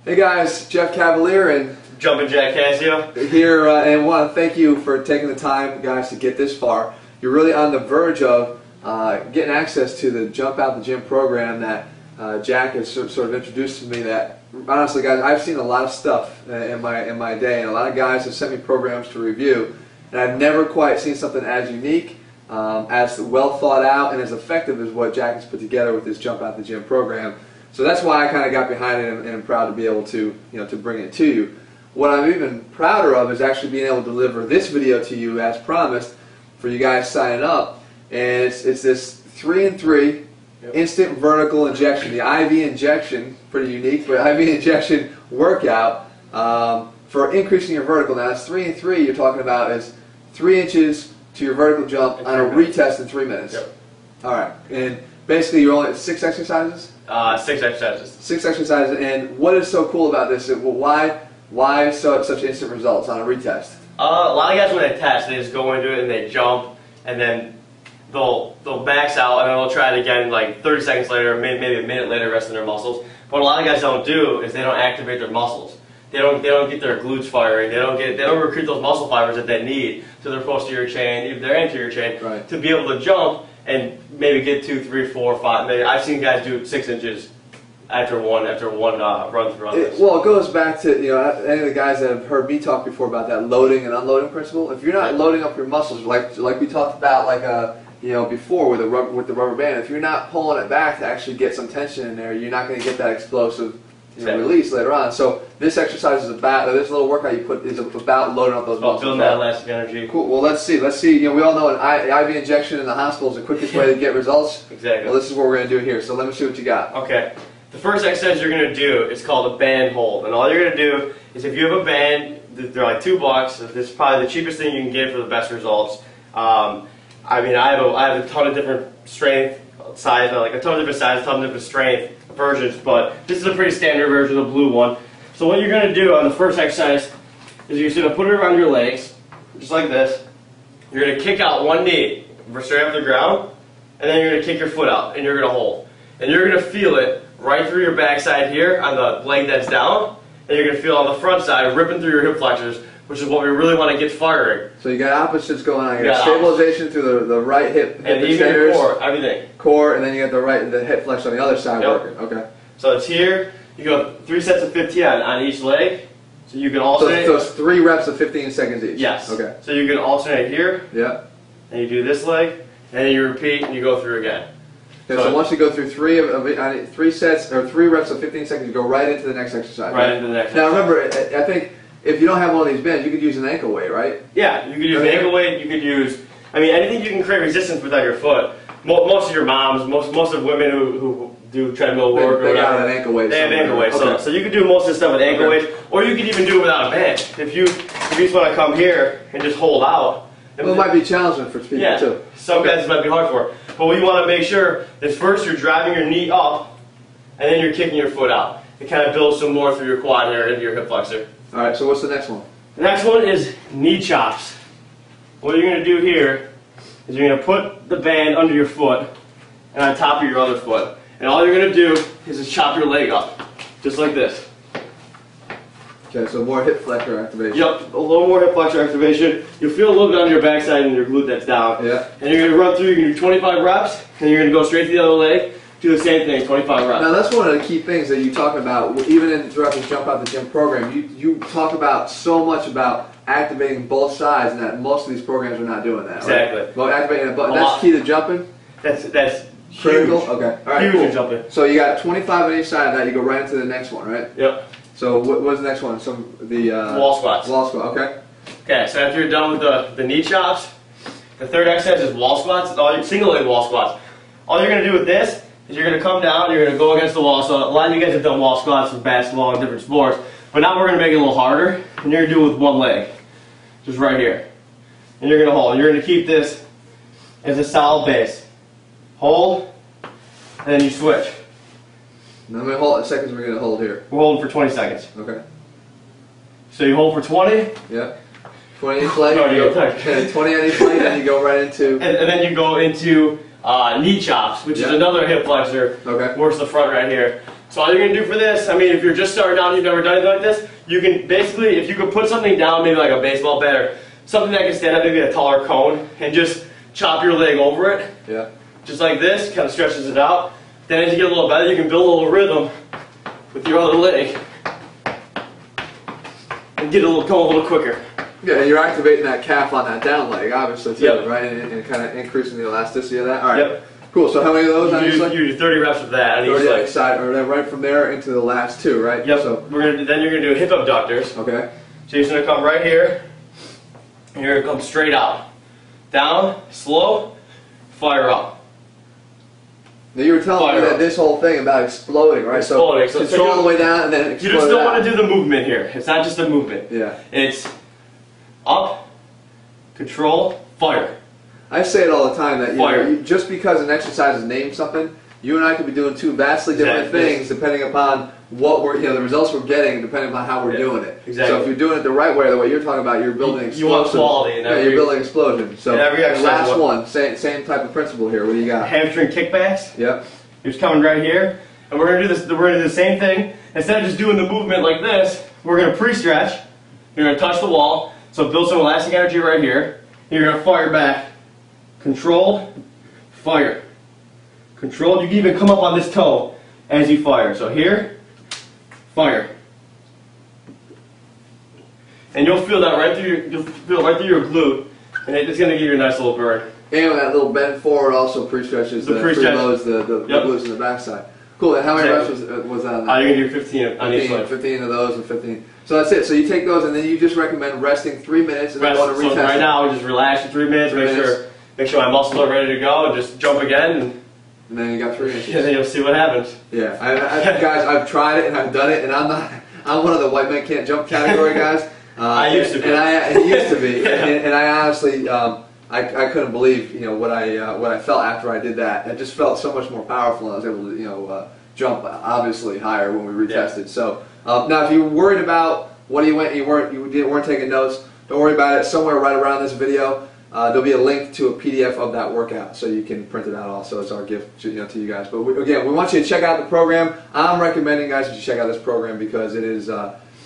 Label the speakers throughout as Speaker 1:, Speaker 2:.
Speaker 1: Hey guys, Jeff Cavalier and
Speaker 2: Jumping Jack Casio
Speaker 1: here, and want to thank you for taking the time, guys, to get this far. You're really on the verge of getting access to the Jump Out the Gym program that Jack has sort of introduced to me. That honestly, guys, I've seen a lot of stuff in my day, and a lot of guys have sent me programs to review, and I've never quite seen something as unique, as well thought out, and as effective as what Jack has put together with this Jump Out the Gym program. So that's why I kind of got behind it, and I'm proud to be able to, to bring it to you. What I'm even prouder of is actually being able to deliver this video to you as promised for you guys signing up. And it's this 3-in-3 instant vertical injection, the IV injection, pretty unique, but IV injection workout for increasing your vertical. Now it's 3-in-3 you're talking about is 3 inches to your vertical jump on a retest in 3 minutes.
Speaker 2: Yep.
Speaker 1: Alright, and basically you're only at 6 exercises?
Speaker 2: 6 exercises.
Speaker 1: 6 exercises, and what is so cool about this? Why such instant results on a retest?
Speaker 2: A lot of guys, when they test, they just go into it and they jump, and then they'll max out, and then they'll try it again like 30 seconds later, maybe a minute later, resting their muscles. What a lot of guys don't do is they don't activate their muscles. They don't get their glutes firing. They don't recruit those muscle fibers that they need to their posterior chain, even their anterior chain,
Speaker 1: right, to
Speaker 2: be able to jump and maybe get 2, 3, 4, 5. Maybe I've seen guys do 6 inches after one run through on this.
Speaker 1: Well, it goes back to any of the guys that have heard me talk before about that loading and unloading principle. If you're not loading up your muscles, like we talked about, before with the rubber band, if you're not pulling it back to actually get some tension in there, you're not going to get that explosive release later on. So this exercise is about, this little workout you put is about loading up those muscles.
Speaker 2: Building that elastic energy.
Speaker 1: Cool. Well, let's see. We all know an IV injection in the hospital is the quickest way to get results.
Speaker 2: Exactly.
Speaker 1: Well, this is what we're going to do here. So let me see what you got.
Speaker 2: Okay. The first exercise you're going to do is called a band hold. And all you're going to do is, if you have a band, they're like $2. This is probably the cheapest thing you can get for the best results. I have a ton of different strength size, like a ton of different sizes, a ton of different strength versions, but this is a pretty standard version, the blue one. So what you're going to do on the first exercise is you're going to put it around your legs, just like this. You're going to kick out one knee straight off the ground, and then you're going to kick your foot out, and you're going to hold. And you're going to feel it right through your backside here on the leg that's down, and you're going to feel on the front side ripping through your hip flexors, which is what we really want to get firing.
Speaker 1: So you got opposites going on. You got stabilization through the right hip
Speaker 2: and even your core, everything.
Speaker 1: Core, and then you got the hip flex on the other side working. Okay.
Speaker 2: So it's here. You go 3 sets of 15 on each leg. So you can alternate.
Speaker 1: So it's 3 reps of 15 seconds each.
Speaker 2: Yes.
Speaker 1: Okay.
Speaker 2: So you can alternate here.
Speaker 1: Yeah.
Speaker 2: And you do this leg, and then you repeat, and you go through again.
Speaker 1: Okay, so once you go through 3 sets or 3 reps of 15 seconds, you go right into the next exercise.
Speaker 2: Right into the next.
Speaker 1: Now remember, I think if you don't have one of these bands, you could use an ankle weight, right?
Speaker 2: Yeah, you could use an ankle weight. You could use, anything you can create resistance without your foot. Most of your moms, most of women who do treadmill work
Speaker 1: they got an ankle weight.
Speaker 2: They have ankle weights.
Speaker 1: Okay.
Speaker 2: So you could do most of the stuff with ankle weights, or you could even do it without a band. If you just want to come here and just hold out.
Speaker 1: Well, it might be challenging for people too.
Speaker 2: Some guys it might be hard for. But what you want to make sure is first you're driving your knee up, and then you're kicking your foot out. It kind of builds some more through your quad area into your hip flexor.
Speaker 1: All right. So what's the next one?
Speaker 2: The next one is knee chops. What you're going to do here is you're going to put the band under your foot and on top of your other foot. And all you're going to do is just chop your leg up, just like this.
Speaker 1: Okay, so more hip flexor activation.
Speaker 2: Yep, a little more hip flexor activation. You'll feel a little bit on your backside and your glute that's down.
Speaker 1: Yeah.
Speaker 2: And you're going to run through, you're going to do 25 reps, and you're going to go straight to the other leg, do the same thing, 25 reps.
Speaker 1: Now that's one of the key things that you talk about, even throughout the Jump Out the Gym program. You talk about so much about activating both sides, and that most of these programs are not doing that.
Speaker 2: Exactly.
Speaker 1: Right? Well, activating it, but that's key to jumping.
Speaker 2: That's
Speaker 1: critical.
Speaker 2: Huge.
Speaker 1: Okay. All right.
Speaker 2: Huge
Speaker 1: cool.
Speaker 2: in jumping.
Speaker 1: So you got 25 on each side of that. You go right into the next one, right?
Speaker 2: Yep.
Speaker 1: So what's the next one? The
Speaker 2: wall squats.
Speaker 1: Wall squat. Okay.
Speaker 2: Okay. So after you're done with the knee chops, the third exercise is wall squats. Single leg wall squats. All you're going to do with this is you're going to come down. You're going to go against the wall. So a lot of you guys have done wall squats with basketball and different sports, but now we're going to make it a little harder, and you're going to do it with one leg, just right here, and you're going to hold. You're going to keep this as a solid base. Hold, and then you switch.
Speaker 1: Now how many seconds we're going to hold here?
Speaker 2: We're holding for 20 seconds.
Speaker 1: Okay.
Speaker 2: So you hold for 20.
Speaker 1: Yeah. 20 on each leg.
Speaker 2: No,
Speaker 1: 20 on each leg, then you go right into.
Speaker 2: And then you go into knee chops, which is another hip flexor.
Speaker 1: Okay.
Speaker 2: Works the front right here. So all you're going to do for this, I mean, if you're just starting out and you've never done anything like this, you can basically, if you could put something down, maybe like a baseball bat or something that can stand up, maybe a taller cone, and just chop your leg over it.
Speaker 1: Yeah.
Speaker 2: Just like this, kind of stretches it out. Then as you get a little better, you can build a little rhythm with your other leg and get a little cone a little quicker.
Speaker 1: Yeah, and you're activating that calf on that down leg, obviously, too,
Speaker 2: yep.
Speaker 1: right? And kind of increasing the elasticity of that. All right.
Speaker 2: Yep.
Speaker 1: Cool. So how many of those on each leg?
Speaker 2: You do 30 reps of that on each
Speaker 1: 30
Speaker 2: leg.
Speaker 1: side, or then right from there into the last two, right?
Speaker 2: Yep.
Speaker 1: So
Speaker 2: Then you're going to do hip abductors.
Speaker 1: okay.
Speaker 2: So you're just going to come right here, and you're going to come straight out. Down, slow, fire up.
Speaker 1: Now you were telling me that this whole thing about exploding, right?
Speaker 2: Exploding.
Speaker 1: So control all the way down and then explode.
Speaker 2: You just don't want to do the movement here. It's not just a movement.
Speaker 1: Yeah.
Speaker 2: It's up, control, fire.
Speaker 1: I say it all the time that
Speaker 2: Fire.
Speaker 1: Just because an exercise is named something, you and I could be doing two vastly different things depending upon what we're, the results we're getting, depending upon how we're doing it.
Speaker 2: Exactly.
Speaker 1: So if you're doing it the right way, the way you're talking about, you're building explosion.
Speaker 2: You want quality in every,
Speaker 1: you're building explosion. So
Speaker 2: in every exercise.
Speaker 1: last one, same type of principle here. What do you got?
Speaker 2: Hamstring kickbacks.
Speaker 1: Yep.
Speaker 2: You're just coming right here, and we're gonna do this. We're gonna do the same thing. Instead of just doing the movement like this, we're gonna pre-stretch. You're gonna touch the wall, so build some elastic energy right here. You're gonna fire back. Controlled, fire. Controlled. You can even come up on this toe as you fire. So here, fire. And you'll feel that right through your glute, and it's gonna give you a nice little burn.
Speaker 1: And with that little bend forward also pre-stretches, preloads the glutes in the backside. Cool. And how many reps was that on that?
Speaker 2: You're going to do 15 on each leg.
Speaker 1: 15 of those and 15. So that's it. So you take those and then you just recommend resting 3 minutes and then going to retest.
Speaker 2: So right now, just relax for 3 minutes. Make sure my muscles are ready to go. And just jump again.
Speaker 1: And then you got 3 inches.
Speaker 2: And then you'll see what happens.
Speaker 1: Yeah. Guys, I've tried it and I've done it, and I'm one of the white men can't jump category guys.
Speaker 2: I used to be.
Speaker 1: And he used to be. Yeah. And I honestly. I couldn't believe what I felt after I did that. It just felt so much more powerful, and I was able to jump obviously higher when we retested. Yeah. So now, if you were worried about what you weren't taking notes, don't worry about it. Somewhere right around this video, there'll be a link to a PDF of that workout, so you can print it out. Also, it's our gift to you guys. But again, we want you to check out the program. I'm recommending guys that you check out this program because it is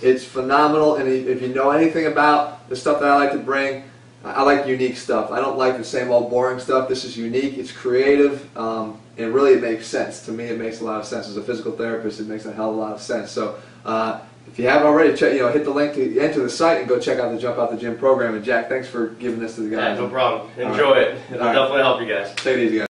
Speaker 1: it's phenomenal. And if you know anything about the stuff that I like to bring. I like unique stuff. I don't like the same old boring stuff. This is unique, it's creative, and really it makes sense. To me it makes a lot of sense. As a physical therapist, it makes a hell of a lot of sense. So if you haven't already, hit the link to enter the site and go check out the Jump Out the Gym program. And Jack, thanks for giving this to the guys.
Speaker 2: Yeah, no problem. Enjoy it. It'll definitely help you guys.
Speaker 1: Take it easy, guys.